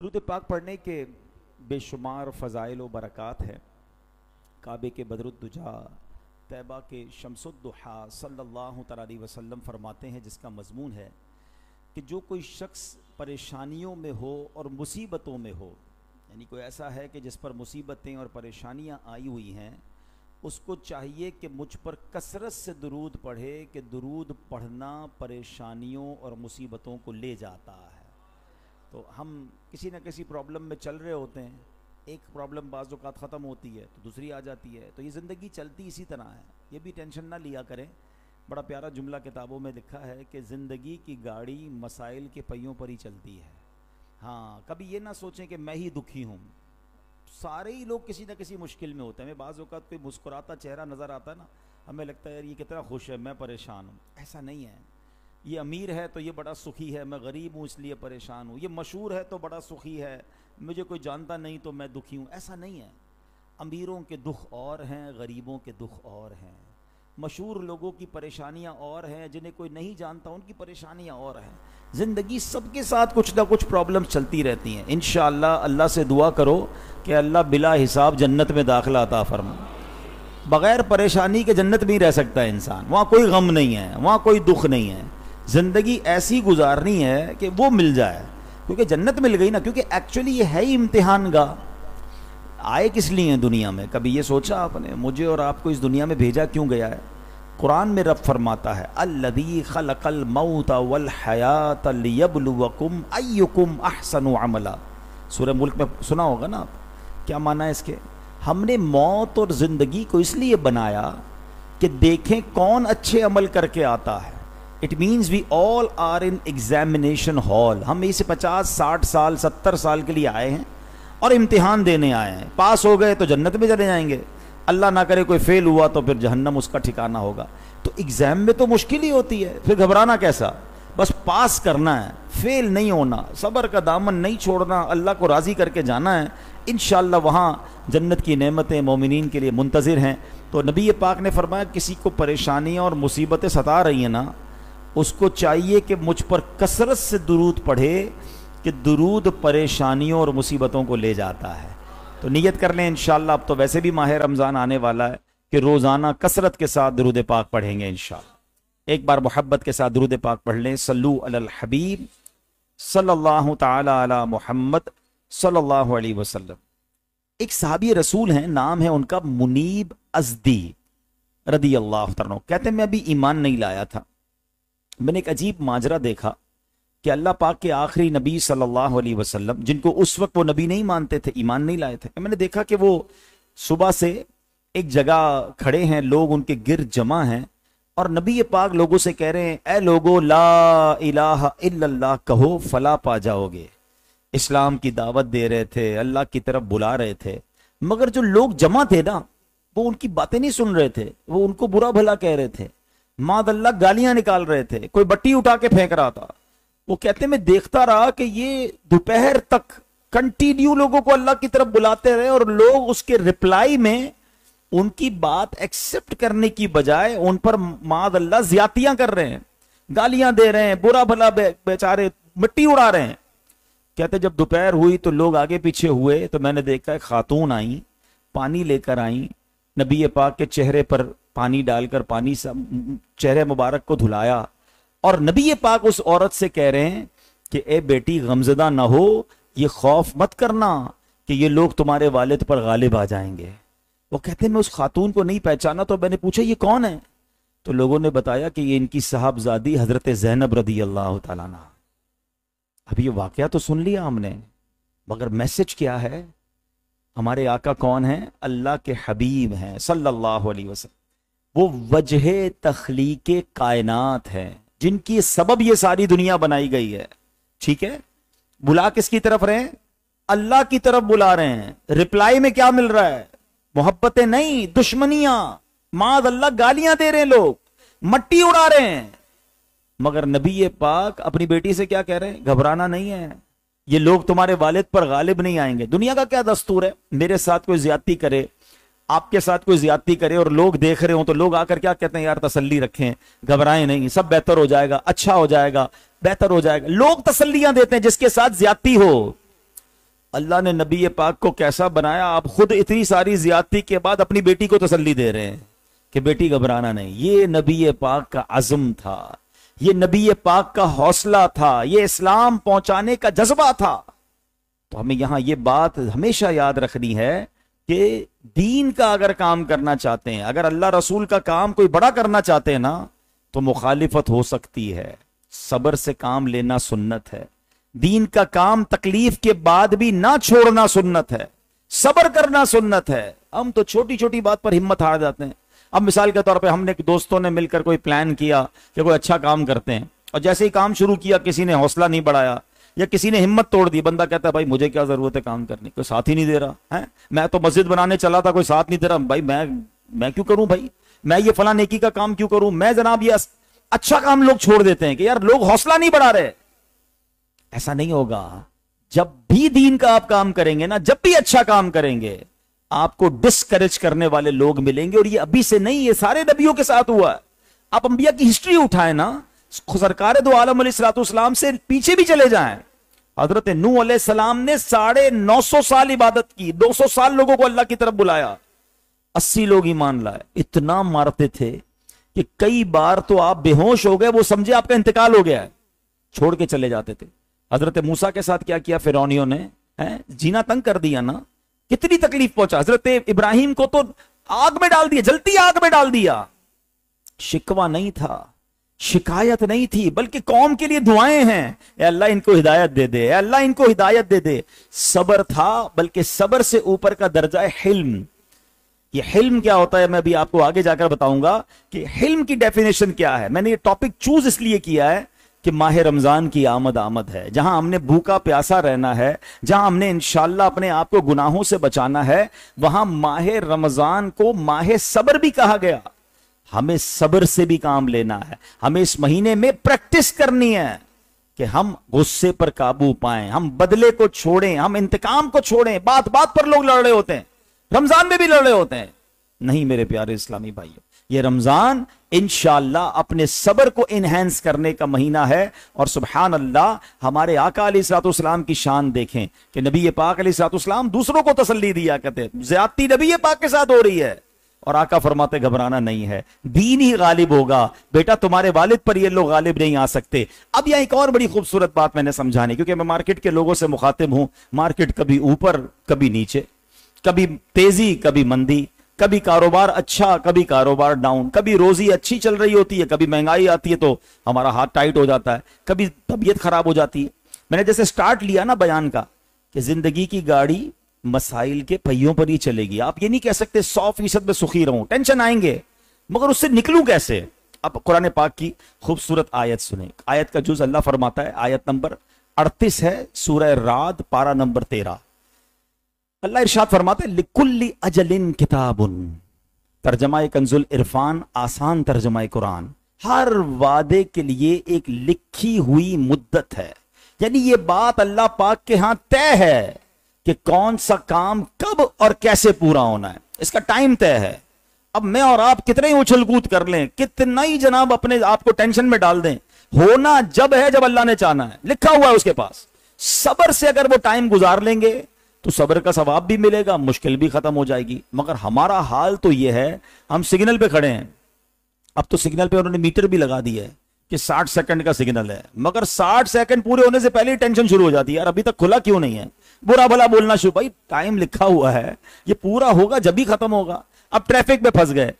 दुरूद पाक पढ़ने के बेशुमार फ़ज़ाइल व बरक़ात हैं। काबे के बदरुद्दुजा, तैबा के शम्सुद्दुहा सल्लल्लाहु अलैहि वसल्लम फरमाते हैं, जिसका मज़मून है कि जो कोई शख्स परेशानियों में हो और मुसीबतों में हो, यानी कोई ऐसा है कि जिस पर मुसीबतें और परेशानियां आई हुई हैं, उसको चाहिए कि मुझ पर कसरत से दुरूद पढ़े कि दुरूद पढ़ना परेशानियों और मुसीबतों को ले जाता है। तो हम किसी न किसी प्रॉब्लम में चल रहे होते हैं, एक प्रॉब्लम बाज़ औक़ात ख़त्म होती है तो दूसरी आ जाती है। तो ये ज़िंदगी चलती इसी तरह है, ये भी टेंशन ना लिया करें। बड़ा प्यारा जुमला किताबों में लिखा है कि ज़िंदगी की गाड़ी मसाइल के पहियों पर ही चलती है। हाँ, कभी ये ना सोचें कि मैं ही दुखी हूँ। सारे ही लोग किसी न किसी मुश्किल में होते हैं। हमें बाज़ औक़ात कोई मुस्कुराता चेहरा नज़र आता है ना, हमें लगता है यार ये कितना खुश है, मैं परेशान हूँ। ऐसा नहीं है। ये अमीर है तो ये बड़ा सुखी है, मैं गरीब हूँ इसलिए परेशान हूँ। ये मशहूर है तो बड़ा सुखी है, मुझे कोई जानता नहीं तो मैं दुखी हूँ। ऐसा नहीं है। अमीरों के दुख और हैं, गरीबों के दुख और हैं। मशहूर लोगों की परेशानियाँ और हैं, जिन्हें कोई नहीं जानता उनकी परेशानियाँ और हैं। ज़िंदगी सबके साथ कुछ ना कुछ प्रॉब्लम्स चलती रहती हैं। इंशाअल्लाह अल्लाह से दुआ करो कि अल्लाह बिला हिसाब जन्नत में दाखिला अता फरमा। बग़ैर परेशानी के जन्नत में ही रह सकता है इंसान। वहाँ कोई गम नहीं है, वहाँ कोई दुख नहीं है। ज़िंदगी ऐसी गुजारनी है कि वो मिल जाए, क्योंकि जन्नत मिल गई ना। क्योंकि एक्चुअली ये है ही इम्तिहान गाह। आए किस लिए हैं दुनिया में? कभी ये सोचा आपने मुझे और आपको इस दुनिया में भेजा क्यों गया है? कुरान में रब फरमाता है, अल्लज़ी खलक़ल मौत वल हयात लियब्लुवकुम अय्युकुम अहसनु अमला। सूरह मुल्क में सुना होगा ना आप। क्या माना है इसके? हमने मौत और ज़िंदगी को इसलिए बनाया कि देखें कौन अच्छे अमल करके आता है। It means we all are in examination hall. हम इसे 50, 60 साल, 70 साल के लिए आए हैं और इम्तिहान देने आए हैं। पास हो गए तो जन्नत में चले जाएंगे, अल्लाह ना करे कोई फेल हुआ तो फिर जहन्नम उसका ठिकाना होगा। तो एग्जाम में तो मुश्किल ही होती है, फिर घबराना कैसा? बस पास करना है, फेल नहीं होना, सब्र का दामन नहीं छोड़ना, अल्लाह को राज़ी करके जाना है। इंशाअल्लाह वहाँ जन्नत की नेमतें मोमिनीन के लिए मुंतज़िर हैं। तो नबी पाक ने फरमाया, किसी को परेशानियाँ और मुसीबतें सता रही हैं ना, उसको चाहिए कि मुझ पर कसरत से दुरूद पढ़े कि दुरूद परेशानियों और मुसीबतों को ले जाता है। तो नियत कर लें इंशाअल्लाह। अब तो वैसे भी माह रमज़ान आने वाला है कि रोज़ाना कसरत के साथ दुरूद पाक पढ़ेंगे इंशाअल्लाह। एक बार मोहब्बत के साथ दुरूद पाक पढ़ लें। सल्लु अलल हबीब सल्लल्लाहु ताला अला मुहम्मद सल्लल्लाहु अलैहि वसल्लम। एक सहाबी रसूल हैं, नाम है उनका मुनीब अज़दी रदी अल्लाह तआला। कहते हैं मैं अभी ईमान नहीं लाया था, मैंने एक अजीब माजरा देखा कि अल्लाह पाक के आखिरी नबी सल्लल्लाहु अलैहि वसल्लम, जिनको उस वक्त वो नबी नहीं मानते थे, ईमान नहीं लाए थे, मैंने देखा कि वो सुबह से एक जगह खड़े हैं, लोग उनके गिर्द जमा हैं और नबी पाक लोगों से कह रहे हैं, ए लोगो ला इलाहा इल्लल्लाह कहो फला पा जाओगे। इस्लाम की दावत दे रहे थे, अल्लाह की तरफ बुला रहे थे, मगर जो लोग जमा थे ना, वो उनकी बातें नहीं सुन रहे थे, वो उनको बुरा भला कह रहे थे, मादल्ला गालियां निकाल रहे थे, कोई बट्टी उठा के फेंक रहा था। वो कहते मैं देखता रहा कि ये दोपहर तक कंटिन्यू लोगों को अल्लाह की तरफ बुलाते रहे और लोग उसके रिप्लाई में उनकी बात एक्सेप्ट करने की बजाय उन पर मादल्ला ज्यादतियां कर रहे हैं, गालियां दे रहे हैं, बुरा भला बेचारे मिट्टी उड़ा रहे हैं। कहते जब दोपहर हुई तो लोग आगे पीछे हुए तो मैंने देखा एक खातून आई, पानी लेकर आई, नबी पाक के चेहरे पर पानी डालकर पानी से चेहरे मुबारक को धुलाया और नबी पाक उस औरत से कह रहे हैं कि ए बेटी गमजदा ना हो, ये खौफ मत करना कि ये लोग तुम्हारे वालिद पर गालिब आ जाएंगे। वो कहते हैं मैं उस खातून को नहीं पहचाना तो मैंने पूछा ये कौन है? तो लोगों ने बताया कि ये इनकी साहबजादी हजरत ज़ैनब रदी अल्लाह तआला अन्हा। अब ये वाकया तो सुन लिया हमने, मगर मैसेज क्या है? हमारे आका कौन है? अल्लाह के हबीब हैं सल्लल्लाहु अलैहि वसल्लम। वो वजह तख्लीके कायनात है, जिनकी सबब ये सारी दुनिया बनाई गई है। ठीक है, बुला किसकी तरफ रहे हैं? अल्लाह की तरफ बुला रहे हैं। रिप्लाई में क्या मिल रहा है? मोहब्बतें नहीं, दुश्मनियां, माद अल्लाह गालियां दे रहे हैं, लोग मट्टी उड़ा रहे हैं। मगर नबी पाक अपनी बेटी से क्या कह रहे हैं? घबराना नहीं है, ये लोग तुम्हारे वालिद पर गालिब नहीं आएंगे। दुनिया का क्या दस्तूर है, मेरे साथ कोई ज्यादती करे, आपके साथ कोई ज्यादती करे और लोग देख रहे हो तो लोग आकर क्या कहते हैं? यार तसल्ली रखें, घबराएं नहीं, सब बेहतर हो जाएगा, अच्छा हो जाएगा, बेहतर हो जाएगा। लोग तसल्लियां देते हैं जिसके साथ ज्यादती हो। अल्लाह ने नबी पाक को कैसा बनाया, आप खुद इतनी सारी ज्यादती के बाद अपनी बेटी को तसल्ली दे रहे हैं कि बेटी घबराना नहीं। ये नबी पाक का अज़्म था, ये नबी पाक का हौसला था, ये इस्लाम पहुंचाने का जज्बा था। तो हमें यहां ये बात हमेशा याद रखनी है कि दीन का अगर काम करना चाहते हैं, अगर अल्लाह रसूल का काम कोई बड़ा करना चाहते हैं ना, तो मुखालिफत हो सकती है। सब्र से काम लेना सुन्नत है। दीन का काम तकलीफ के बाद भी ना छोड़ना सुन्नत है, सब्र करना सुन्नत है। हम तो छोटी छोटी बात पर हिम्मत हार जाते हैं। अब मिसाल के तौर पे हमने दोस्तों ने मिलकर कोई प्लान किया कि कोई अच्छा काम करते हैं, और जैसे ही काम शुरू किया किसी ने हौसला नहीं बढ़ाया या किसी ने हिम्मत तोड़ दी। बंदा कहता है भाई मुझे क्या जरूरत है काम करने, कोई साथ ही नहीं दे रहा है। मैं तो मस्जिद बनाने चला था, कोई साथ नहीं दे रहा। भाई मैं क्यों करूं, भाई मैं ये फला नेकी का काम क्यों करूं। मैं जनाब ये अच्छा काम लोग छोड़ देते हैं कि यार लोग हौसला नहीं बढ़ा रहे। ऐसा नहीं होगा। जब भी दीन का आप काम करेंगे ना, जब भी अच्छा काम करेंगे, आपको डिस्करेज करने वाले लोग मिलेंगे। और ये अभी से नहीं, ये सारे नबियों के साथ हुआ है। आप अंबिया की हिस्ट्री उठाए ना, सरकार दो आलम अलैहिस्सलाम से पीछे भी चले जाएं। हजरत नूह अलैहिस्सलाम ने 950 साल इबादत की, 200 साल लोगों को अल्लाह की तरफ बुलाया, 80 लोग ईमान लाए। इतना मारते थे कि कई बार तो आप बेहोश हो गए, वो समझे आपका इंतकाल हो गया है, छोड़ के चले जाते थे। हजरत मूसा के साथ क्या किया फिरौनियों ने, जीना तंग कर दिया ना, कितनी तकलीफ पहुंचा। हजरत इब्राहिम को तो आग में डाल दिया, जलती आग में डाल दिया। शिकवा नहीं था, शिकायत नहीं थी, बल्कि कौम के लिए दुआएं हैं, ए अल्लाह इनको हिदायत दे दे, ए अल्लाह इनको हिदायत दे दे। सब्र था, बल्कि सब्र से ऊपर का दर्जा है हिल्म। ये हिल्म क्या होता है मैं भी आपको आगे जाकर बताऊंगा कि हिल्म की डेफिनेशन क्या है। मैंने ये टॉपिक चूज इसलिए किया है कि माह रमजान की आमद है, जहां हमने भूखा प्यासा रहना है, जहां हमने इंशाल्लाह अपने आप को गुनाहों से बचाना है, वहां माह रमजान को माह सब्र भी कहा गया। हमें सब्र से भी काम लेना है। हमें इस महीने में प्रैक्टिस करनी है कि हम गुस्से पर काबू पाएं, हम बदले को छोड़ें, हम इंतकाम को छोड़ें। बात बात पर लोग लड़ रहे होते हैं, रमजान में भी लड़ रहे होते हैं। नहीं मेरे प्यारे इस्लामी भाइयों, ये रमजान इंशाअल्लाह अपने सब्र को इनहेंस करने का महीना है। और सुभान अल्लाह, हमारे आका अलैहिस्सलाम की शान देखें कि नबी पाक अलैहिस्सलाम दूसरों को तसल्ली दिया करते, ज्यादती नबी पाक के साथ हो रही है और आका फरमाते घबराना नहीं है, दीन ही गालिब होगा। बेटा तुम्हारे वालिद पर ये लोग गालिब नहीं आ सकते। अब यह एक और बड़ी खूबसूरत बात मैंने समझानी, क्योंकि मैं मार्केट के लोगों से मुखातिब हूं। मार्केट कभी ऊपर कभी नीचे, कभी तेजी कभी मंदी, कभी कारोबार अच्छा कभी कारोबार डाउन, कभी रोजी अच्छी चल रही होती है, कभी महंगाई आती है तो हमारा हाथ टाइट हो जाता है, कभी तबीयत खराब हो जाती है। मैंने जैसे स्टार्ट लिया ना बयान का कि जिंदगी की गाड़ी मसाइल के पहियों पर ही चलेगी। आप ये नहीं कह सकते 100% में सुखी रहूं, टेंशन आएंगे, मगर उससे निकलूं कैसे। अब कुरान पाक की खूबसूरत आयत सुने। आयत का जुज अल्लाह फरमाता है, आयत नंबर 38 है, सूरह राद, पारा नंबर 13। अल्लाह इरशाद फरमाते हैं, लिकुल्ली अजलिन किताबुन। तर्जमा कंजुल इरफान, आसान तर्जमा कुरान। हर वादे के लिए एक लिखी हुई मुद्दत है, यानी ये बात अल्लाह पाक के यहां तय है कि कौन सा काम कब और कैसे पूरा होना है, इसका टाइम तय है। अब मैं और आप कितने ही उछल कूद कर लें, कितना ही जनाब अपने आप को टेंशन में डाल दें, होना जब है जब अल्लाह ने चाहना है, लिखा हुआ है उसके पास। सब्र से अगर वो टाइम गुजार लेंगे तो सब्र का सवाब भी मिलेगा, मुश्किल भी खत्म हो जाएगी। मगर हमारा हाल तो यह है, हम सिग्नल पे खड़े हैं। अब तो सिग्नल पे उन्होंने मीटर भी लगा दिया है कि 60 सेकंड का सिग्नल है, मगर 60 सेकंड पूरे होने से पहले ही टेंशन शुरू हो जाती है, यार अभी तक खुला क्यों नहीं है, बुरा भला बोलना शुरू। भाई टाइम लिखा हुआ है, ये पूरा होगा जब भी खत्म होगा। अब ट्रैफिक में फंस गए,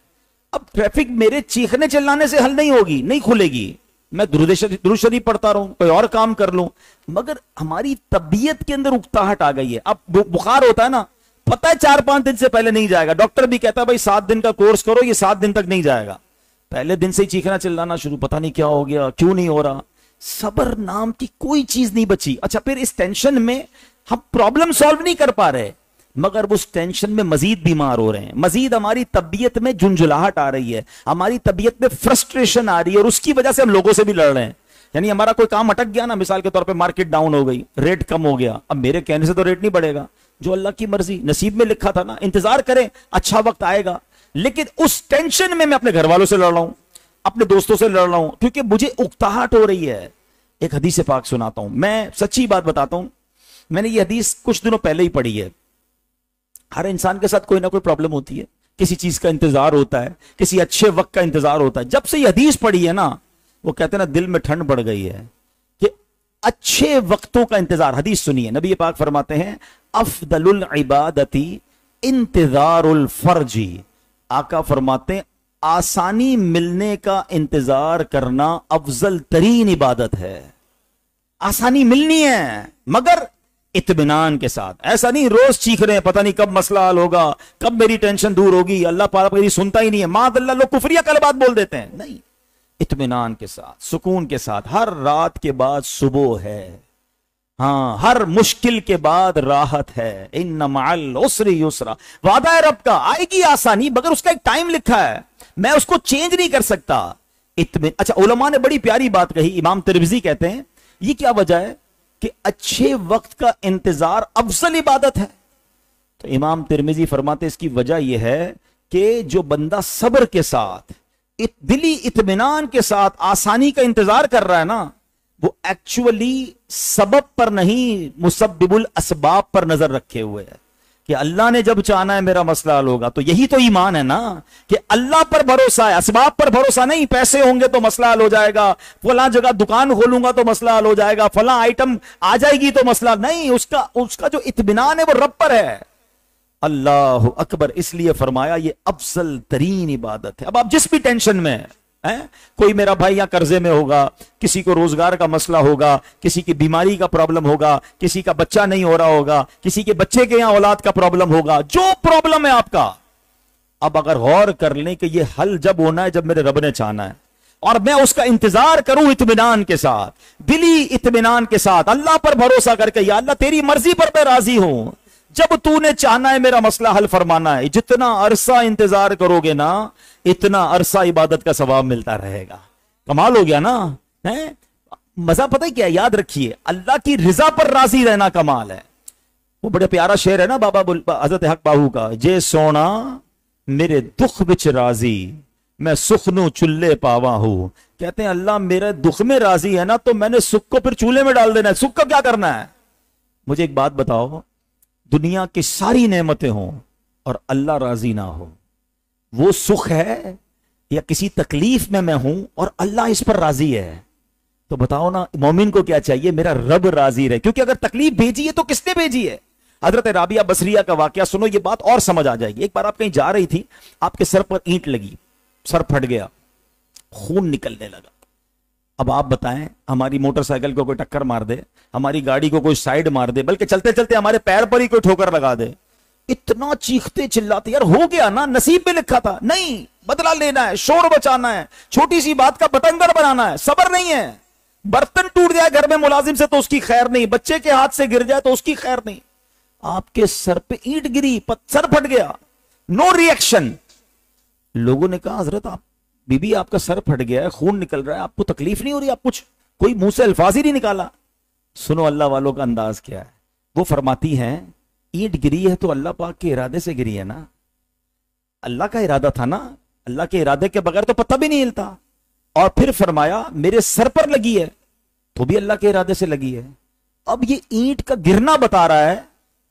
अब ट्रैफिक मेरे चीखने चिल्लाने से हल नहीं होगी, नहीं खुलेगी। मैं दुरूद शरीफ पढ़ता रहूं, कोई और काम कर लूं, मगर हमारी तबीयत के अंदर उकताहट आ गई है। अब बुखार होता है ना, पता है 4-5 दिन से पहले नहीं जाएगा, डॉक्टर भी कहता है भाई 7 दिन का कोर्स करो, ये 7 दिन तक नहीं जाएगा। पहले दिन से ही चीखना चिल्लाना शुरू, पता नहीं क्या हो गया, क्यों नहीं हो रहा। सब्र नाम की कोई चीज नहीं बची। अच्छा, फिर इस टेंशन में हम प्रॉब्लम सॉल्व नहीं कर पा रहे, मगर उस टेंशन में मजीद बीमार हो रहे हैं, मजीद हमारी तबीयत में झुंझुलाहट आ रही है, हमारी तबीयत में फ्रस्ट्रेशन आ रही है, और उसकी वजह से हम लोगों से भी लड़ रहे हैं। यानी हमारा कोई काम अटक गया ना, मिसाल के तौर पे मार्केट डाउन हो गई, रेट कम हो गया, अब मेरे कहने से तो रेट नहीं बढ़ेगा, जो अल्लाह की मर्जी, नसीब में लिखा था ना, इंतजार करें, अच्छा वक्त आएगा। लेकिन उस टेंशन में मैं अपने घर वालों से लड़ रहा हूं, अपने दोस्तों से लड़ रहा हूं, क्योंकि मुझे उकताहट हो रही है। एक हदीस पाक सुनाता हूं, मैं सच्ची बात बताता हूं। मैंने ये हदीस कुछ दिनों पहले ही पढ़ी है। हर इंसान के साथ कोई ना कोई प्रॉब्लम होती है, किसी चीज का इंतजार होता है, किसी अच्छे वक्त का इंतजार होता है। जब से ये हदीस पढ़ी है ना, वो कहते हैं ना, दिल में ठंड बढ़ गई है कि अच्छे वक्तों का इंतजार। हदीस सुनिए, नबी पाक फरमाते हैं, अफदलुल इबादती इंतजारुल फर्जी। आका फरमाते हैं, आसानी मिलने का इंतजार करना अफजल तरीन इबादत है। आसानी मिलनी है मगर इत्मीनान के साथ। ऐसा नहीं रोज चीख रहे हैं पता नहीं कब मसला हल होगा, कब मेरी टेंशन दूर होगी, अल्लाह पाक मेरी सुनता ही नहीं है, मादल्ला लोग कुफरिया कलमात बोल देते हैं। नहीं, इत्मीनान के साथ, सुकून के साथ। हर रात के बाद सुबह है, हाँ, हर मुश्किल के बाद राहत है। इन्ना मअल उसरि युसरा, वादा है रब का, आएगी आसानी, मगर उसका एक टाइम लिखा है, मैं उसको चेंज नहीं कर सकता। अच्छा, उलमा ने बड़ी प्यारी बात कही, इमाम तिरमिज़ी कहते हैं, ये क्या वजह है कि अच्छे वक्त का इंतजार अफजल इबादत है। तो इमाम तिरमिज़ी फरमाते इसकी वजह यह है कि जो बंदा सब्र के साथ, दिली इत्मीनान के साथ आसानी का इंतजार कर रहा है ना, वो एक्चुअली सबब पर नहीं, मुसब्बिबुल असबाब पर नजर रखे हुए है कि अल्लाह ने जब चाहना है मेरा मसला हल होगा। तो यही तो ईमान है ना, कि अल्लाह पर भरोसा है, असबाब पर भरोसा नहीं। पैसे होंगे तो मसला हल हो जाएगा, फलां जगह दुकान खोलूंगा तो मसला हल हो जाएगा, फलां आइटम आ जाएगी तो मसला नहीं। उसका जो इत्मीनान है वो रब पर है। अल्लाह अकबर। इसलिए फरमाया ये अफजल तरीन इबादत है। अब आप जिस भी टेंशन में है, कोई मेरा भाई यहां कर्जे में होगा, किसी को रोजगार का मसला होगा, किसी की बीमारी का प्रॉब्लम होगा, किसी का बच्चा नहीं हो रहा होगा, किसी के बच्चे के यहां औलाद का प्रॉब्लम होगा, जो प्रॉब्लम है आपका, अब अगर गौर कर लें कि यह हल जब होना है जब मेरे रब ने चाहना है, और मैं उसका इंतजार करूं इत्मीनान के साथ, दिली इत्मीनान के साथ, अल्लाह पर भरोसा करके, या अल्लाह तेरी मर्जी पर मैं राजी हूं, जब तूने चाहना है मेरा मसला हल फरमाना है। जितना अरसा इंतजार करोगे ना, इतना अरसा इबादत का सवाब मिलता रहेगा। कमाल हो गया ना, है? मजा पता है क्या, याद रखिए, अल्लाह की रिजा पर राजी रहना कमाल है। वो बड़े प्यारा शेर है ना बाबा हजरत हक बाहू का, जे सोना मेरे दुख बिच राजी, मैं सुख नु चूल्हे पावा हूं। कहते हैं अल्लाह मेरे दुख में राजी है ना, तो मैंने सुख को फिर चूल्हे में डाल देना है। सुख का क्या करना है? मुझे एक बात बताओ, दुनिया की सारी नेमतें हों और अल्लाह राजी ना हो, वो सुख है? या किसी तकलीफ में मैं हूं और अल्लाह इस पर राजी है, तो बताओ ना मोमिन को क्या चाहिए? मेरा रब राजी रहे। क्योंकि अगर तकलीफ भेजी है तो किसने भेजी है? हजरत राबिया बसरिया का वाकया सुनो, ये बात और समझ आ जाएगी। एक बार आप कहीं जा रही थी, आपके सर पर ईंट लगी, सर फट गया, खून निकलने लगा। अब आप बताएं, हमारी मोटरसाइकिल को कोई टक्कर मार दे, हमारी गाड़ी को कोई साइड मार दे, बल्कि चलते चलते हमारे पैर पर ही कोई ठोकर लगा दे, इतना चीखते चिल्लाते, यार हो गया ना, नसीब में लिखा था, नहीं, बदला लेना है, शोर बचाना है, छोटी सी बात का बतंगर बनाना है, सबर नहीं है। बर्तन टूट जाए घर में मुलाजिम से तो उसकी खैर नहीं, बच्चे के हाथ से गिर जाए तो उसकी खैर नहीं, आपके सर पे ईंट गिरी, सर फट गया, नो रिएक्शन। लोगों ने कहा हजरत आप, बीबी आपका सर फट गया है, खून निकल रहा है, आपको तकलीफ नहीं हो रही? आप कुछ, कोई मुंह से अल्फाज ही नहीं निकाला। सुनो अल्लाह वालों का अंदाज क्या है। वो फरमाती हैं ईंट गिरी है तो अल्लाह पाक के इरादे से गिरी है ना, अल्लाह का इरादा था ना, अल्लाह के इरादे के बगैर तो पत्ता भी नहीं हिलता। और फिर फरमाया मेरे सर पर लगी है तो भी अल्लाह के इरादे से लगी है। अब ये ईंट का गिरना बता रहा है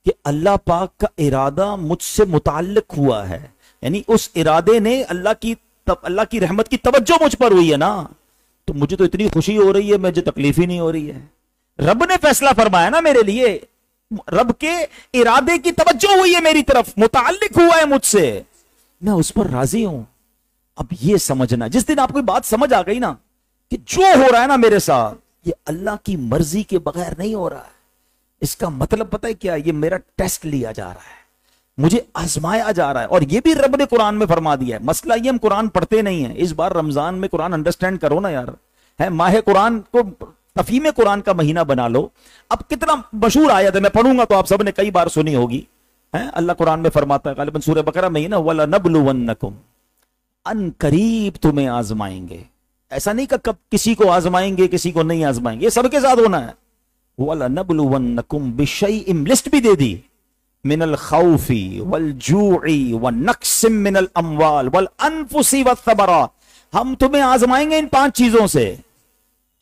कि अल्लाह पाक का इरादा मुझसे मुताल्लिक हुआ है, यानी उस इरादे ने अल्लाह की रहमत की तवज्जो मुझ पर हुई है ना, तो मुझे तो इतनी खुशी हो रही है, मुझे तकलीफ ही नहीं हो रही है। रब ने फैसला फरमाया ना मेरे लिए, रब के इरादे की तवज्जो हुई है मेरी तरफ, मुताल्लिक हुआ है मुझसे, मैं उस पर राजी हूं। अब ये समझना, जिस दिन आपको बात समझ आ गई ना कि जो हो रहा है ना मेरे साथ, ये अल्लाह की मर्जी के बगैर नहीं हो रहा है, इसका मतलब पता है क्या? ये मेरा टेस्ट लिया जा रहा है, मुझे आजमाया जा रहा है। और ये भी रब ने कुरान में फरमा दिया है। मसला ये हम कुरान पढ़ते नहीं है। इस बार रमजान में कुरान अंडरस्टैंड करो ना यार, है माह कुरान को तफहीम कुरान का महीना बना लो। अब कितना मशहूर आयत है, मैं पढ़ूंगा तो आप सब ने कई बार सुनी होगी, है? अल्लाह कुरान में फरमाता है गालिबन सूरह बकरा में ही ना, वला नबलुवन्नकुम, अन करीब तुम्हें आजमाएंगे। ऐसा नहीं कि कब किसी को आजमाएंगे किसी को नहीं आजमाएंगे, ये सबके साथ होना है। वला नबलुवन्नकुम बिशैइन, लिस्ट भी दे दी, मिनल खौफी वल जूई व नक्सिम मिनल अमवाल वल अनफुसी वस्समरात, हम तुम्हें आजमाएंगे इन 5 चीजों से।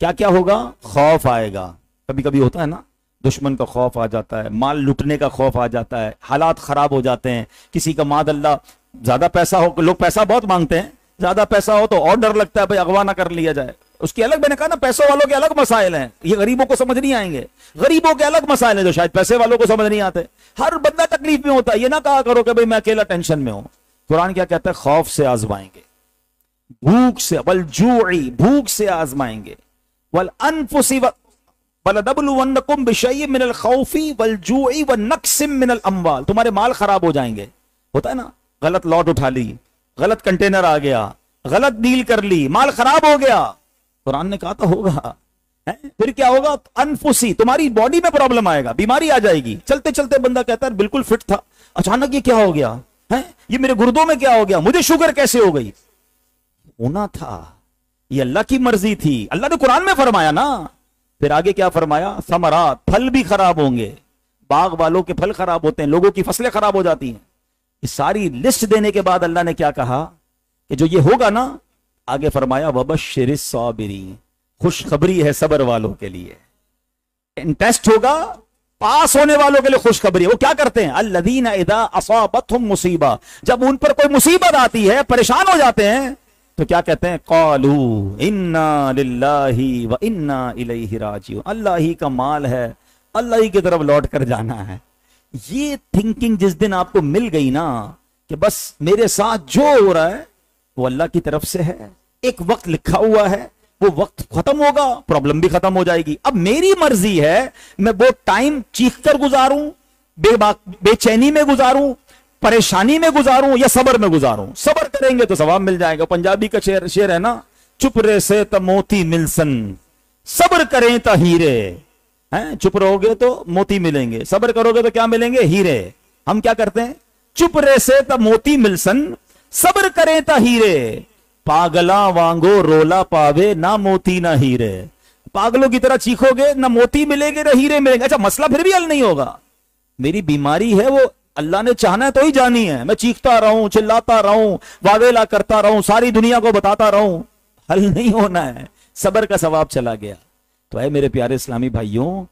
क्या क्या होगा? खौफ आएगा, कभी कभी होता है ना, दुश्मन का खौफ आ जाता है, माल लुटने का खौफ आ जाता है, हालात खराब हो जाते हैं। किसी का मादअल्लाह ज्यादा पैसा हो, लोग पैसा बहुत मांगते हैं, ज्यादा पैसा हो तो और डर लगता है भाई अगवा ना कर लिया जाए, उसकी अलग, मैंने कहा ना पैसों वालों के अलग मसाइल हैं, ये गरीबों को समझ नहीं आएंगे। गरीबों के अलग मसाइल हैं जो शायद पैसे वालों को समझ नहीं आते। हर बंदा तकलीफ में होता है, ये ना कहा करो कि भाई मैं अकेला टेंशन में हूं। कुरान क्या कहता है? खौफ से आजमाएंगे, भूख से, वल जूई, भूख से आजमाएंगे, वल अनफुसी वलनबलुवन्नकुम बिशैइन मिनल खौफी वल जूई व नक्सिम मिनल अम्वाल। तुम्हारे माल खराब हो जाएंगे, होता है ना, गलत लॉट उठा ली, गलत कंटेनर आ गया, गलत डील कर ली, माल खराब हो गया। कुरान ने कहा तो होगा है? फिर क्या होगा? अनफुसी, तुम्हारी बॉडी में प्रॉब्लम आएगा, बीमारी आ जाएगी। चलते चलते बंदा कहता है बिल्कुल फिट था, अचानक ये क्या हो गया है, ये मेरे गुर्दों में क्या हो गया, मुझे शुगर कैसे हो गई? होना था, ये अल्लाह की मर्जी थी, अल्लाह ने कुरान में फरमाया ना। फिर आगे क्या फरमाया? समरात, फल भी खराब होंगे, बाग वालों के फल खराब होते हैं, लोगों की फसलें खराब हो जाती हैं। इस सारी लिस्ट देने के बाद अल्लाह ने क्या कहा कि जो ये होगा ना, आगे फरमाया वबश्शिरिस साबिरीन, खुशखबरी है सबर वालों के लिए। टेस्ट होगा, पास होने वालों के लिए खुशखबरी। वो क्या करते हैं? अल्लज़ीना इज़ा असाबतहुम मुसीबा, जब उन पर कोई मुसीबत आती है, परेशान हो जाते हैं, तो क्या कहते हैं? क़ालू इन्ना लिल्लाहि व इन्ना इलैहि राजिऊन, अल्लाह ही का माल है, अल्लाह ही की तरफ लौट कर जाना है। ये थिंकिंग जिस दिन आपको मिल गई ना कि बस मेरे साथ जो हो रहा है वो अल्लाह की तरफ से है, एक वक्त लिखा हुआ है, वो वक्त खत्म होगा, प्रॉब्लम भी खत्म हो जाएगी। अब मेरी मर्जी है मैं वो टाइम चीख कर गुजारूं, बेचैनी में गुजारूं, परेशानी में गुजारूं, या सबर में गुजारूं। सबर करेंगे तो सवाब मिल जाएगा। पंजाबी का शेर है ना, चुप रे से त मोती मिलसन, सबर करें तो हीरे हैं। चुप रहोगे तो मोती मिलेंगे, सबर करोगे तो क्या मिलेंगे? हीरे। हम क्या करते हैं? चुप रे से त मोती मिलसन, सबर करें ता हीरे, पागला वांगो रोला पावे, ना मोती ना हीरे। पागलों की तरह चीखोगे, ना मोती मिलेंगे ना हीरे मिलेंगे। अच्छा, मसला फिर भी हल नहीं होगा। मेरी बीमारी है, वो अल्लाह ने चाहना है तो ही जानी है। मैं चीखता रहूं, चिल्लाता रहूं, वावेला करता रहूं, सारी दुनिया को बताता रहूं, हल नहीं होना है। सबर का सवाब चला गया। तो है मेरे प्यारे इस्लामी भाइयों,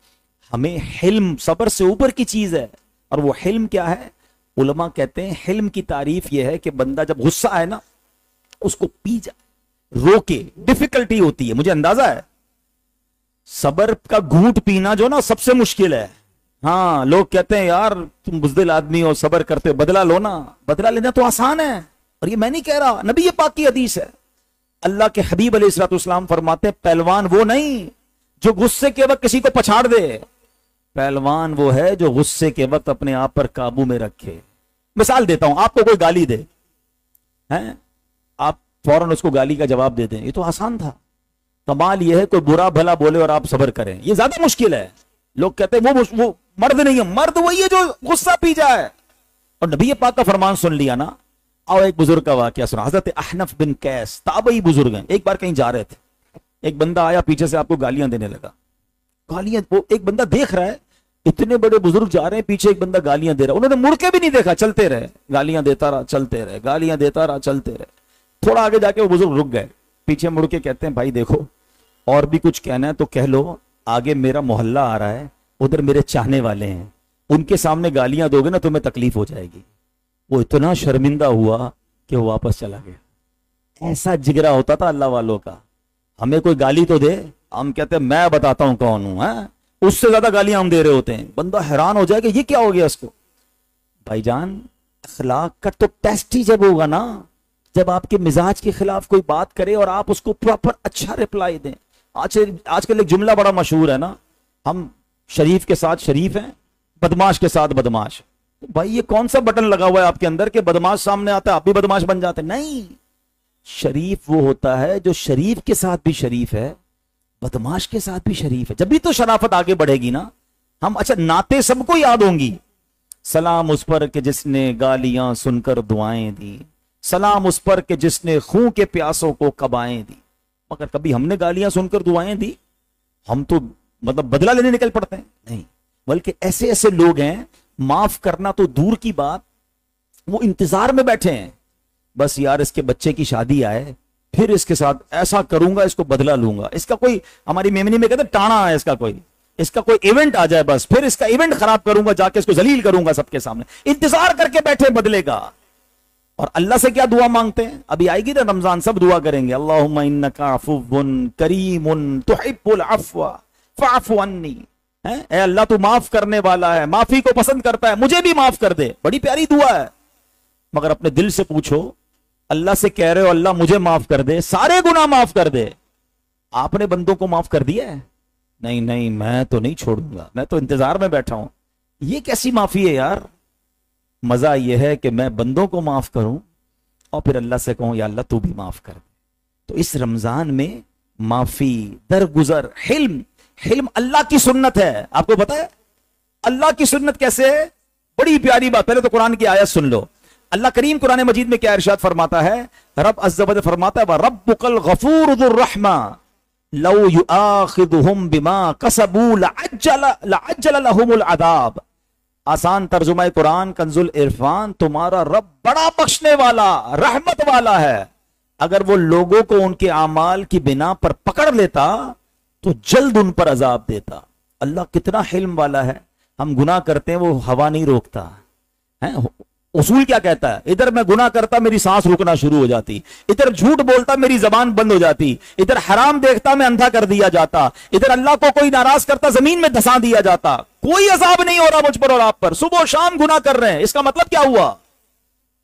हमें हिल्म सबर से ऊपर की चीज है। और वो हिल्म क्या है? उलमा कहते हैं हिल्म की तारीफ यह है कि बंदा जब गुस्सा है ना, उसको पी जा, रोके। डिफिकल्टी होती है, मुझे अंदाजा है। सबर का घूंट पीना जो ना सबसे मुश्किल है। हाँ, लोग कहते हैं यार तुम बुज़दिल आदमी हो, सबर करते हो, बदला लो ना। बदला लेना तो आसान है, और ये मैं नहीं कह रहा, नबी पाक की हदीस है। अल्लाह के हबीब अलैहिस्सलाम फरमाते हैं पहलवान वो नहीं जो गुस्से के वक्त किसी को पछाड़ दे, पहलवान वो है जो गुस्से के वक्त अपने आप पर काबू में रखे। मिसाल देता हूं, आपको कोई गाली दे, हैं, आप फौरन उसको गाली का जवाब दे दें, ये तो आसान था। कमाल यह है कोई बुरा भला बोले और आप सबर करें, ये ज्यादा मुश्किल है। लोग कहते हैं वो मर्द नहीं है, मर्द वही है जो गुस्सा पी जाए। और नबी पाक का फरमान सुन लिया ना। आओ एक बुजुर्ग का वाकया सुना। हजरत अहनफ बिन कैस ताबई बुजुर्ग हैं, एक बार कहीं जा रहे थे, एक बंदा आया पीछे से आपको गालियां देने लगा। गालियां, वो एक बंदा देख रहा है, इतने बड़े बुजुर्ग जा रहे हैं, पीछे एक बंदा गालियां दे रहा है, उन्होंने मुड़ के भी नहीं देखा, चलते रहे, गालियां देता रहा, चलते रहे, गालियां देता रहा, चलते रहे। थोड़ा आगे जाके वो बुजुर्ग रुक गए, पीछे मुड़ के कहते हैं भाई देखो, और भी कुछ कहना है तो कह लो, आगे मेरा मोहल्ला आ रहा है, उधर मेरे चाहने वाले हैं, उनके सामने गालियां दोगे ना तुम्हें तकलीफ हो जाएगी। वो इतना शर्मिंदा हुआ कि वो वापस चला गया। ऐसा जिगरा होता था अल्लाह वालों का। हमें कोई गाली तो दे, हम कहते हैं मैं बताता हूं कौन हूं, है उससे ज्यादा गालियां हम दे रहे होते हैं। बंदा हैरान हो जाएगा, ये क्या हो गया इसको। भाईजान, अखलाक का तो टेस्ट ही जब होगा ना, जब आपके मिजाज के खिलाफ कोई बात करे और आप उसको प्रॉपर अच्छा रिप्लाई दें। आजकल एक जुमला बड़ा मशहूर है ना, हम शरीफ के साथ शरीफ हैं, बदमाश के साथ बदमाश। तो भाई ये कौन सा बटन लगा हुआ है आपके अंदर कि बदमाश सामने आता है आप भी बदमाश बन जाते? नहीं, शरीफ वो होता है जो शरीफ के साथ भी शरीफ है, बदमाश के साथ भी शरीफ है। जब भी तो शराफत आगे बढ़ेगी ना। हम अच्छा नाते सबको याद होंगी। सलाम उस पर कि जिसने गालियां सुनकर दुआएं दी, सलाम उस पर कि जिसने खून के प्यासों को कबाएं दी। मगर कभी हमने गालियां सुनकर दुआएं दी? हम तो मतलब बदला लेने निकल पड़ते हैं। नहीं, बल्कि ऐसे ऐसे लोग हैं, माफ करना तो दूर की बात, वो इंतजार में बैठे हैं, बस यार इसके बच्चे की शादी आए, फिर इसके साथ ऐसा करूंगा, इसको बदला लूंगा। इसका कोई, हमारी मेमनी में कहते टाणा है इसका कोई, इसका कोई इवेंट आ जाए बस, फिर इसका इवेंट खराब करूंगा, जाके इसको जलील करूंगा सबके सामने। इंतजार करके बैठे बदले का। और अल्लाह से क्या दुआ मांगते हैं? अभी आएगी ना रमजान, सब दुआ करेंगे, अल्लाहुम्मा इन्नका अफ़ुव्वुन करीमुन तुहिब्बुल अफ़्व फ़अफ़ु अन्नी। ए अल्लाह तू माफ करने वाला है, माफी को पसंद करता है, मुझे भी माफ कर दे। बड़ी प्यारी दुआ है। मगर अपने दिल से पूछो, अल्लाह से कह रहे हो अल्लाह मुझे माफ कर दे, सारे गुनाह माफ कर दे, आपने बंदों को माफ कर दिया है? नहीं नहीं, मैं तो नहीं छोड़ूंगा, मैं तो इंतजार में बैठा हूं। ये कैसी माफी है यार? मजा यह है कि मैं बंदों को माफ करूं और फिर अल्लाह से कहूं या अल्लाह तू भी माफ कर दे। तो इस रमजान में माफी, दरगुजर, हिल्म, हिल्म अल्लाह की सुन्नत है। आपको पता है अल्लाह की सुन्नत कैसे है? बड़ी प्यारी बात। पहले तो कुरान की आयत सुन लो। अल्लाह करीम कुरान मजीद में क्या इरशाद फरमाता है? रब अज़्ज़ा वजल फरमाता है, व रब्बुकल गफूर दुर रहमा लौ युआखिदुहुम बिमा कसबू लअज्जल लहुमुल अदाब। आसान तर्जुमा कुरान कंजुल इरफान, तुम्हारा रब बड़ा बख्शने वाला, रहमत वाला है। अगर वो लोगों को उनके अमाल की बिना पर पकड़ लेता तो जल्द उन पर अजाब देता। अल्लाह कितना हिल्म वाला है। हम गुनाह करते हैं, वो हवा नहीं रोकता है। उसूल क्या कहता है? इधर मैं गुनाह करता मेरी सांस रुकना शुरू हो जाती, इधर झूठ बोलता मेरी जबान बंद हो जाती, इधर हराम देखता मैं अंधा कर दिया जाता, इधर अल्लाह को कोई नाराज करता जमीन में धसा दिया जाता। कोई अजाब नहीं हो रहा मुझ पर और आप पर, सुबह शाम गुनाह कर रहे हैं। इसका मतलब क्या हुआ?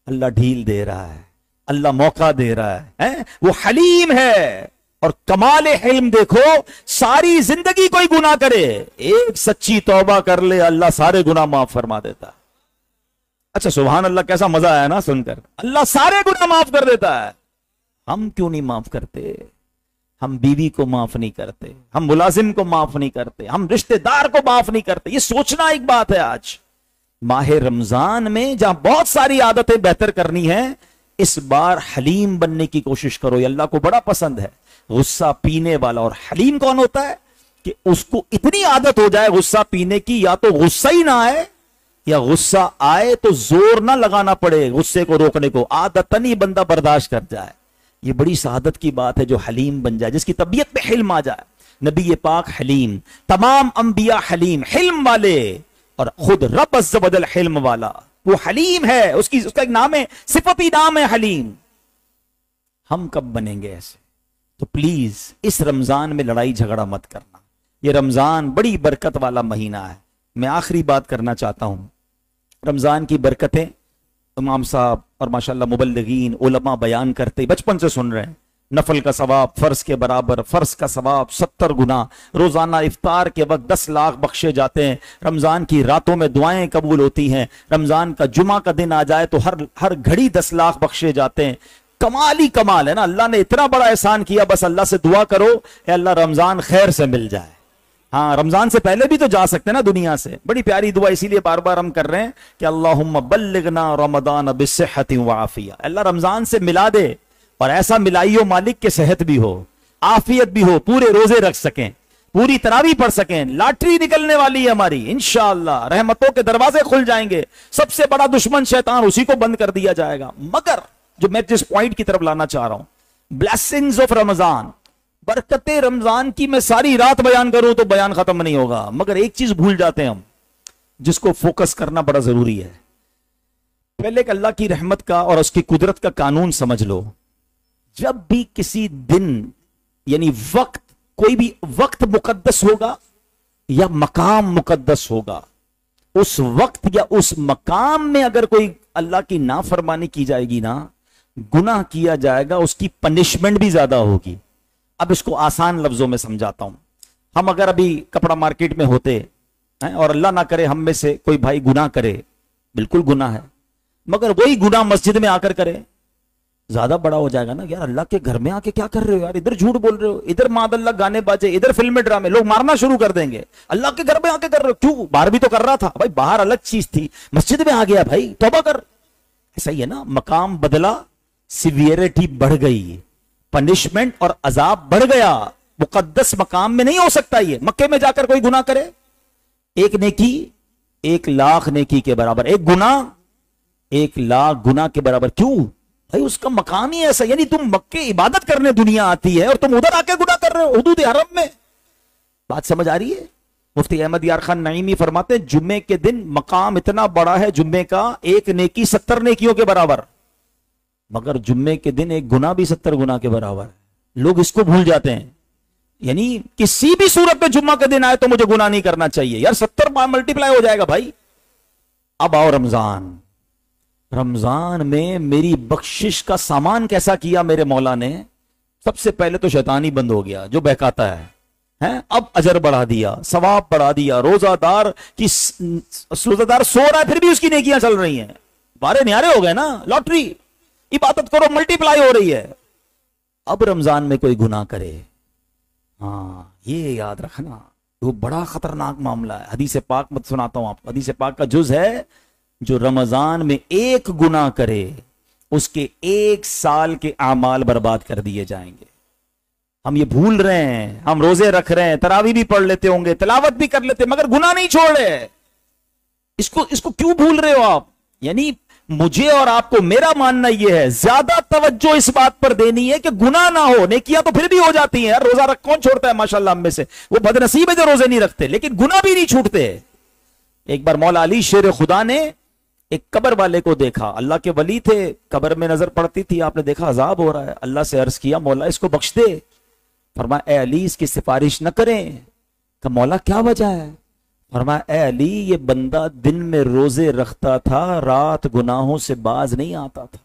अल्लाह ढील दे रहा है, अल्लाह मौका दे रहा है? वो हलीम है। और कमाल हिल्म देखो, सारी जिंदगी कोई गुनाह करे, एक सच्ची तौबा कर ले, अल्लाह सारे गुनाह माफ फरमा देता। अच्छा सुभान अल्लाह, कैसा मजा आया ना सुनकर। अल्लाह सारे गुनाह माफ कर देता है। हम क्यों नहीं माफ करते? हम बीवी को माफ नहीं करते, हम मुलाजिम को माफ नहीं करते, हम रिश्तेदार को माफ नहीं करते। ये सोचना एक बात है। आज माह रमजान में जहां बहुत सारी आदतें बेहतर करनी है, इस बार हलीम बनने की कोशिश करो। ये अल्लाह को बड़ा पसंद है, गुस्सा पीने वाला। और हलीम कौन होता है? कि उसको इतनी आदत हो जाए गुस्सा पीने की, या तो गुस्सा ही ना आए, या गुस्सा आए तो जोर ना लगाना पड़े गुस्से को रोकने को, आदतन ही बंदा बर्दाश्त कर जाए। ये बड़ी सआदत की बात है जो हलीम बन जाए, जिसकी तबीयत में हिल्म आ जाए। नबी ये पाक हलीम, तमाम अंबिया हलीम, हिल्म वाले, और खुद रब अज़्ज़ वजल हिल्म वाला। वो हलीम है, उसका एक नाम है, सिफती नाम है हलीम। हम कब बनेंगे ऐसे? तो प्लीज इस रमजान में लड़ाई झगड़ा मत करना। ये रमजान बड़ी बरकत वाला महीना है। मैं आखिरी बात करना चाहता हूं। रमजान की बरकतें इमाम साहब और माशाल्लाह मुबल्लिगीन उलमा बयान करते, बचपन से सुन रहे हैं। नफल का सवाब फर्ज के बराबर, फर्ज का सवाब 70 गुना। रोजाना इफ्तार के वक्त 10 लाख बख्शे जाते हैं। रमजान की रातों में दुआएं कबूल होती हैं। रमजान का जुमा का दिन आ जाए तो हर घड़ी 10 लाख बख्शे जाते हैं। कमाल ही कमाल है ना। अल्लाह ने इतना बड़ा एहसान किया, बस अल्लाह से दुआ करो अल्लाह रमजान खैर से मिल जाए। हाँ, रमजान से पहले भी तो जा सकते हैं ना दुनिया से। बड़ी प्यारी दुआ इसीलिए बार बार हम कर रहे हैं कि अल्लाहुम्मा बल्लिगना रमदान बिस्सिहति व आफिया। अल्लाह रमजान से मिला दे, और ऐसा मिलाइयो मालिक के सेहत भी हो, आफियत भी हो, पूरे रोजे रख सकें, पूरी तरावी पढ़ सकें। लॉटरी निकलने वाली है हमारी इंशाअल्लाह, रहमतों के दरवाजे खुल जाएंगे। सबसे बड़ा दुश्मन शैतान, उसी को बंद कर दिया जाएगा। मगर जो मैं जिस पॉइंट की तरफ लाना चाह रहा हूं, ब्लेसिंग्स ऑफ रमजान, बरकतें रमजान की, मैं सारी रात बयान करूं तो बयान खत्म नहीं होगा। मगर एक चीज भूल जाते हैं हम, जिसको फोकस करना बड़ा जरूरी है। पहले एक अल्लाह की रहमत का और उसकी कुदरत का कानून समझ लो। जब भी किसी दिन यानी वक्त, कोई भी वक्त मुकद्दस होगा या मकाम मुकद्दस होगा, उस वक्त या उस मकाम में अगर कोई अल्लाह की नाफरमानी की जाएगी ना, गुनाह किया जाएगा, उसकी पनिशमेंट भी ज्यादा होगी। अब इसको आसान लफ्जों में समझाता हूं। हम अगर अभी कपड़ा मार्केट में होते हैं और अल्लाह ना करे हम में से कोई भाई गुनाह करे, बिल्कुल गुनाह है, मगर वही गुनाह मस्जिद में आकर करे, ज्यादा बड़ा हो जाएगा ना। यार अल्लाह के घर में आके क्या कर रहे हो यार, इधर झूठ बोल रहे हो, इधर मादल्ला गाने बाजे, इधर फिल्में ड्रामे, लोग मारना शुरू कर देंगे। अल्लाह के घर में आके कर रहे हो, क्यों? बाहर भी तो कर रहा था भाई, बाहर अलग चीज थी, मस्जिद में आ गया भाई, तौबा कर। ऐसा ही है ना, मकाम बदला, सिवियरिटी बढ़ गई, पनिशमेंट और अजाब बढ़ गया। मुकद्दस मकाम में नहीं हो सकता ये। मक्के में जाकर कोई गुनाह करे, एक नेकी 1 लाख नेकी के बराबर, एक गुनाह 1 लाख गुनाह के बराबर। क्यों भाई? उसका मकाम ही ऐसा। यानी तुम मक्के इबादत करने दुनिया आती है और तुम उधर आके गुनाह कर रहे हो हुदूद हरम में। बात समझ आ रही है? मुफ्ती अहमद यार खान नईमी फरमाते हैं जुम्मे के दिन मकाम इतना बड़ा है जुम्मे का, एक नेकी 70 नेकियों के बराबर, मगर जुम्मे के दिन एक गुना भी 70 गुना के बराबर है। लोग इसको भूल जाते हैं। यानी किसी भी सूरत में जुम्मा का दिन आए तो मुझे गुनाह नहीं करना चाहिए यार, 70 मल्टीप्लाई हो जाएगा भाई। अब आओ रमजान, रमजान में मेरी बख्शिश का सामान कैसा किया मेरे मौला ने। सबसे पहले तो शैतान ही बंद हो गया जो बहकाता है? अब अजर बढ़ा दिया, सवाब बढ़ा दिया। रोजादार सो रहा है फिर भी उसकी नेकियां चल रही हैं। बारे न्यारे हो गए ना, लॉटरी। इबादत करो मल्टीप्लाई हो रही है। अब रमजान में कोई गुनाह करे, हाँ ये याद रखना, वो बड़ा खतरनाक मामला है। हदीस पाक मत सुनाता हूं आपको, हदीस पाक का जुज है, जो रमजान में एक गुनाह करे उसके 1 साल के आमाल बर्बाद कर दिए जाएंगे। हम ये भूल रहे हैं, हम रोजे रख रहे हैं, तरावी भी पढ़ लेते होंगे, तिलावत भी कर लेते, मगर गुनाह नहीं छोड़ रहे। इसको क्यों भूल रहे हो आप? यानी मुझे और आपको, मेरा मानना यह है, ज्यादा तवज्जो इस बात पर देनी है कि गुनाह ना हो। नेकियां तो फिर भी हो जाती हैं यार, रोजा रख कौन छोड़ता है माशाल्लाह हम में से, वो बदनसीब है जो रोजे नहीं रखते, लेकिन गुनाह भी नहीं छूटते। एक बार मौला अली शेर खुदा ने एक कब्र वाले को देखा, अल्लाह के वली थे, कब्र में नजर पड़ती थी, आपने देखा अजाब हो रहा है, अल्लाह से अर्ज किया मौला इसको बख्श दे। फरमाया ए अली इसकी सिफारिश न करें। कहा मौला क्या वजह है? फरमाया ए अली ये बंदा दिन में रोजे रखता था, रात गुनाहों से बाज नहीं आता था।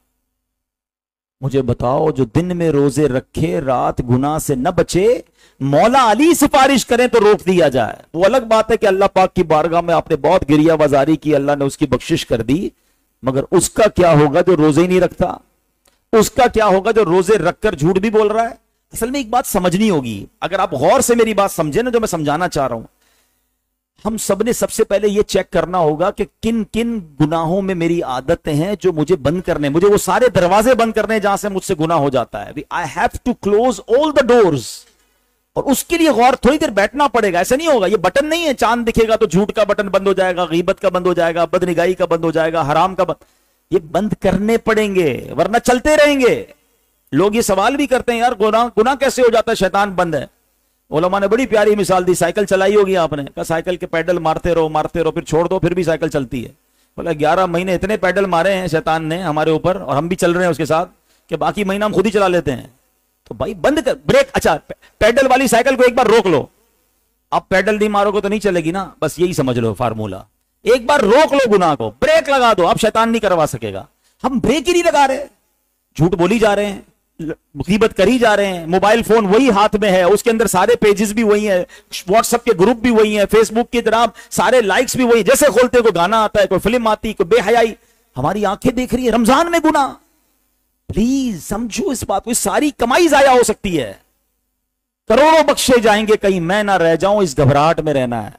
मुझे बताओ जो दिन में रोजे रखे रात गुनाह से न बचे, मौला अली सिफारिश करें तो रोक दिया जाए। वो अलग बात है कि अल्लाह पाक की बारगाह में आपने बहुत गिरिया बाजारी की, अल्लाह ने उसकी बख्शिश कर दी, मगर उसका क्या होगा जो रोजे ही नहीं रखता? उसका क्या होगा जो रोजे रखकर झूठ भी बोल रहा है? असल में एक बात समझनी होगी, अगर आप गौर से मेरी बात समझे ना, जो मैं समझाना चाह रहा हूं, हम सब ने सबसे पहले यह चेक करना होगा कि किन किन गुनाहों में मेरी आदतें हैं जो मुझे बंद करने, मुझे वो सारे दरवाजे बंद करने जहां से मुझसे गुनाह हो जाता है। I have to close all the doors. और उसके लिए गौर थोड़ी देर बैठना पड़ेगा, ऐसा नहीं होगा। ये बटन नहीं है चांद दिखेगा तो झूठ का बटन बंद हो जाएगा, गीबत का बंद हो जाएगा, बदनिगाही का बंद हो जाएगा, हराम का बंद, ये बंद करने पड़ेंगे वरना चलते रहेंगे। लोग ये सवाल भी करते हैं यार गुनाह कैसे हो जाता है, शैतान बंद है। उलमा ने बड़ी प्यारी मिसाल दी, साइकिल चलाई होगी आपने, कहा साइकिल के पैडल मारते रहो फिर छोड़ दो, फिर भी साइकिल चलती है। बोला 11 महीने इतने पैडल मारे हैं शैतान ने हमारे ऊपर और हम भी चल रहे हैं उसके साथ, कि बाकी महीना हम खुद ही चला लेते हैं। तो भाई बंद कर, ब्रेक। अच्छा पैडल वाली साइकिल को एक बार रोक लो, अब पैडल नहीं मारोगे तो नहीं चलेगी ना, बस यही समझ लो फार्मूला। एक बार रोक लो गुनाह को, ब्रेक लगा दो, अब शैतान नहीं करवा सकेगा। हम ब्रेक ही नहीं लगा रहे, झूठ बोली जा रहे हैं, गीबत करी जा रहे हैं, मोबाइल फोन वही हाथ में है, उसके अंदर सारे पेजेस भी वही है, व्हाट्सएप के ग्रुप भी वही है, फेसबुक की तरह सारे लाइक्स भी वही, जैसे खोलते कोई गाना आता है, कोई फिल्म आती, कोई बेहयाई, हमारी आंखें देख रही है। रमजान में गुनाह, प्लीज समझो इस बात को, सारी कमाई जाया हो सकती है, करोड़ों बख्शे जाएंगे, कहीं मैं ना रह जाऊं, इस घबराहट में रहना है।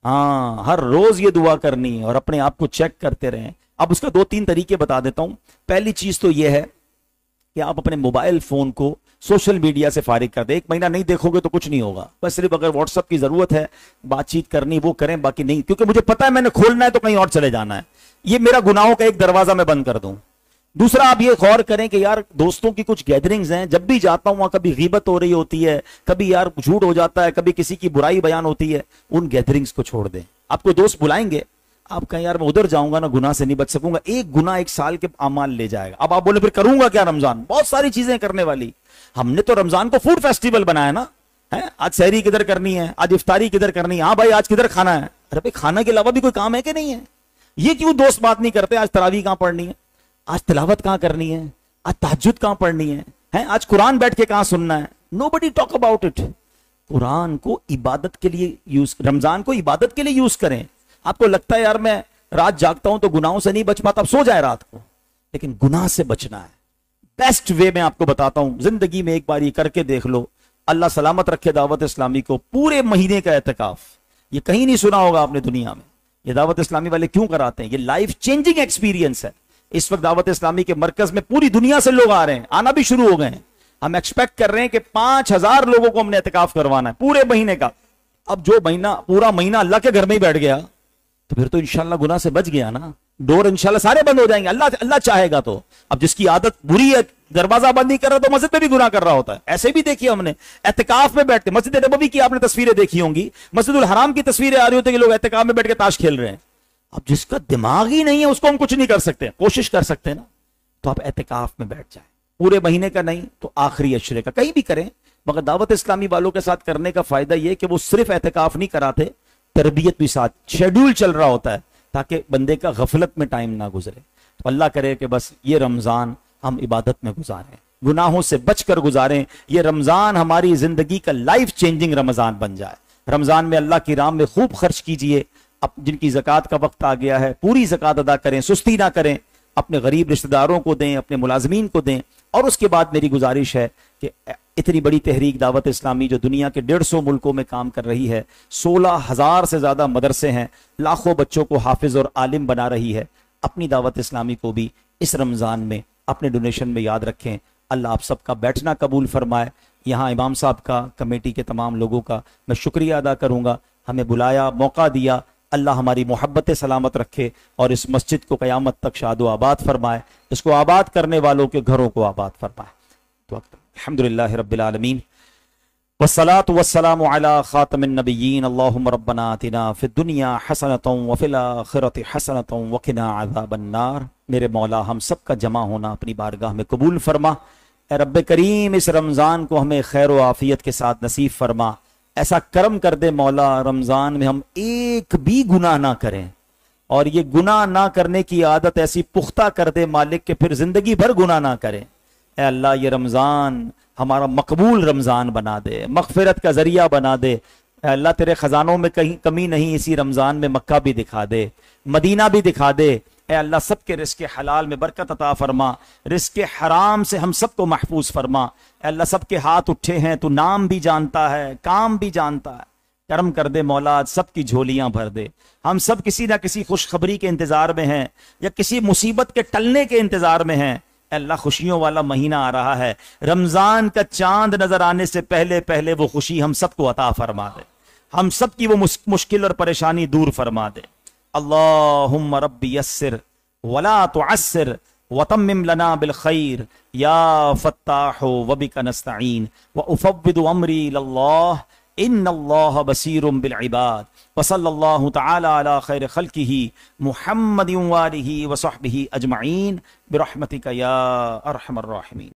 हाँ हर रोज ये दुआ करनी है और अपने आप को चेक करते रहें। अब उसका 2-3 तरीके बता देता हूं। पहली चीज तो यह है कि आप अपने मोबाइल फोन को सोशल मीडिया से फारिग कर दें। 1 महीना नहीं देखोगे तो कुछ नहीं होगा, बस सिर्फ अगर व्हाट्सएप की जरूरत है, बातचीत करनी, वो करें, बाकी नहीं, क्योंकि मुझे पता है मैंने खोलना है तो कहीं और चले जाना है, ये मेरा गुनाहों का एक दरवाजा मैं बंद कर दूं। दूसरा, आप ये गौर करें कि यार दोस्तों की कुछ गैदरिंग्स हैं, जब भी जाता हूं वहां कभी गीबत हो रही होती है, कभी यार झूठ हो जाता है, कभी किसी की बुराई बयान होती है, उन गैदरिंग्स को छोड़ दें। आपको दोस्त बुलाएंगे, आप कहें यार मैं उधर जाऊंगा ना, गुनाह से नहीं बच सकूंगा, एक गुनाह 1 साल के अमाल ले जाएगा। अब आप बोले फिर करूंगा क्या रमजान? बहुत सारी चीजें करने वाली। हमने तो रमजान को फूड फेस्टिवल बनाया ना, है आज सहरी किधर करनी है, आज इफ्तारी किधर करनी है, हाँ भाई आज किधर खाना है। अरे भाई खाना के अलावा भी कोई काम है कि नहीं है? ये क्यों दोस्त बात नहीं करते, आज तरावी कहां पढ़नी है, आज तिलावत कहां करनी है, आज तहज्जुद कहां पढ़नी है, आज कुरान बैठ के कहां सुनना है? Nobody talk about it. Quran को इबादत के लिए यूज, रमजान को इबादत के लिए यूज करें। आपको लगता है यार मैं रात जागता हूं तो गुनाहों से नहीं बच पाता, अब सो जाए रात को, लेकिन गुनाह से बचना है। बेस्ट वे मैं आपको बताता हूं, जिंदगी में एक बार ये करके देख लो, अल्लाह सलामत रखे दावत इस्लामी को। पूरे महीने का एतकाफ, ये कहीं नहीं सुना होगा आपने दुनिया में, ये दावत इस्लामी वाले क्यों कराते हैं, ये लाइफ चेंजिंग एक्सपीरियंस है। इस वक्त दावत इस्लामी के मरकज में पूरी दुनिया से लोग आ रहे हैं, आना भी शुरू हो गए हैं। हम एक्सपेक्ट कर रहे हैं कि 5000 लोगों को हमने एतकाफ करवाना है पूरे महीने का। अब जो महीना पूरा महीना अल्लाह के घर में ही बैठ गया तो फिर तो इंशाल्लाह गुनाह से बच गया ना। डोर इंशाल्लाह सारे बंद हो जाएंगे, अल्लाह अल्लाह चाहेगा तो। अब जिसकी आदत बुरी है, दरवाजा बंद नहीं कर रहा, तो मस्जिद में भी गुनाह कर रहा होता है। ऐसे भी देखिए हमने, एहतिकाफ में बैठते, मस्जिद नबवी की आपने तस्वीरें देखी होंगी, मस्जिदुल हराम की तस्वीरें आ रही होती है कि लोग एहतिकाफ में बैठ के ताश खेल रहे हैं। अब जिसका दिमाग ही नहीं है उसको हम कुछ नहीं कर सकते, कोशिश कर सकते हैं ना, तो आप एहतिकाफ में बैठ जाए, पूरे महीने का नहीं तो आखिरी अशरे का, कहीं भी करें। मगर दावत इस्लामी वालों के साथ करने का फायदा यह कि वो सिर्फ एहतिकाफ नहीं कराते, तरबियत भी साथ, शेड्यूल चल रहा होता है ताकि बंदे का गफलत में टाइम ना गुजरे। तो अल्लाह करे कि बस ये रमजान हम इबादत में गुजारें, गुनाहों से बचकर गुजारें, ये रमजान हमारी जिंदगी का लाइफ चेंजिंग रमजान बन जाए। रमजान में अल्लाह की राह में खूब खर्च कीजिए। अब जिनकी ज़कात का वक्त आ गया है, पूरी ज़कात अदा करें, सुस्ती ना करें, अपने गरीब रिश्तेदारों को दें, अपने मुलाजमीन को दें। और उसके बाद मेरी गुजारिश है कि इतनी बड़ी तहरीक दावत इस्लामी जो दुनिया के 150 मुल्कों में काम कर रही है, 16,000 से ज़्यादा मदरसे हैं, लाखों बच्चों को हाफिज और आलिम बना रही है, अपनी दावत इस्लामी को भी इस रमज़ान में अपने डोनेशन में याद रखें। अल्लाह आप सबका बैठना कबूल फरमाए। यहाँ इमाम साहब का, कमेटी के तमाम लोगों का मैं शुक्रिया अदा करूँगा, हमें बुलाया, मौका दिया। अल्लाह हमारी मोहब्बत सलामत रखे और इस मस्जिद को क़यामत तक शादो आबाद फरमाए, इसको आबाद करने वालों के घरों को आबाद फरमाए। तो अल्हम्दुलिल्लाह रब्बिल आलमीन वस्सलातु वस्सलामु अला खातमिन नबिय्यीन। अल्लाहुम्मा रब्बना आतिना फिद दुनिया हसनतन व फिल आखिरति हसनतन व क़िना अज़ाबन नार। मेरे मौला हम सब का जमा होना अपनी बारगाह में कबूल फरमा। ए रब्बे करीम, इस रमज़ान को हमें खैर व आफियत के साथ नसीब फरमा। ऐसा करम कर दे मौला, रमज़ान में हम एक भी गुनाह ना करें, और ये गुनाह ना करने की आदत ऐसी पुख्ता कर दे मालिक के फिर जिंदगी भर गुनाह ना करें। ए अल्लाह, ये रमज़ान हमारा मकबूल रमज़ान बना दे, मगफिरत का जरिया बना दे। ए अल्लाह, तेरे खजानों में कहीं कमी नहीं, इसी रमज़ान में मक्का भी दिखा दे, मदीना भी दिखा दे। ए अल्लाह, सबके रिज़्क़ हलाल में बरकत अता फरमा, रिज़्क़ हराम से हम सबको महफूज फरमा। ए अल्लाह, सबके हाथ उठे हैं, तू नाम भी जानता है, काम भी जानता है, करम कर दे मौला, सबकी झोलियां भर दे। हम सब किसी ना किसी खुशखबरी के इंतजार में हैं या किसी मुसीबत के टलने के इंतजार में हैं। अल्लाह, खुशियों वाला महीना आ रहा है, रमजान का चांद नजर आने से पहले पहले वो खुशी हम सबको अता फरमा दे, हम सब की वो मुश्किल और परेशानी दूर फरमा दे। अल्लाहुम्मा रब्बी यस्सिर वला तुअस्सिर वतम्मिम लना बिल खैर या फत्ताहु व बिका नस्तईन व उफव्विदु अमरी इलल्लाह इन्नल्लाह बसीरुम बिल इबाद व सल्लल्लाहु तआला अला खैर खल्किही मुहम्मदिन व आलिही व सहबिही अजमईन बिरहमतिका या अरहमर राहिमीन।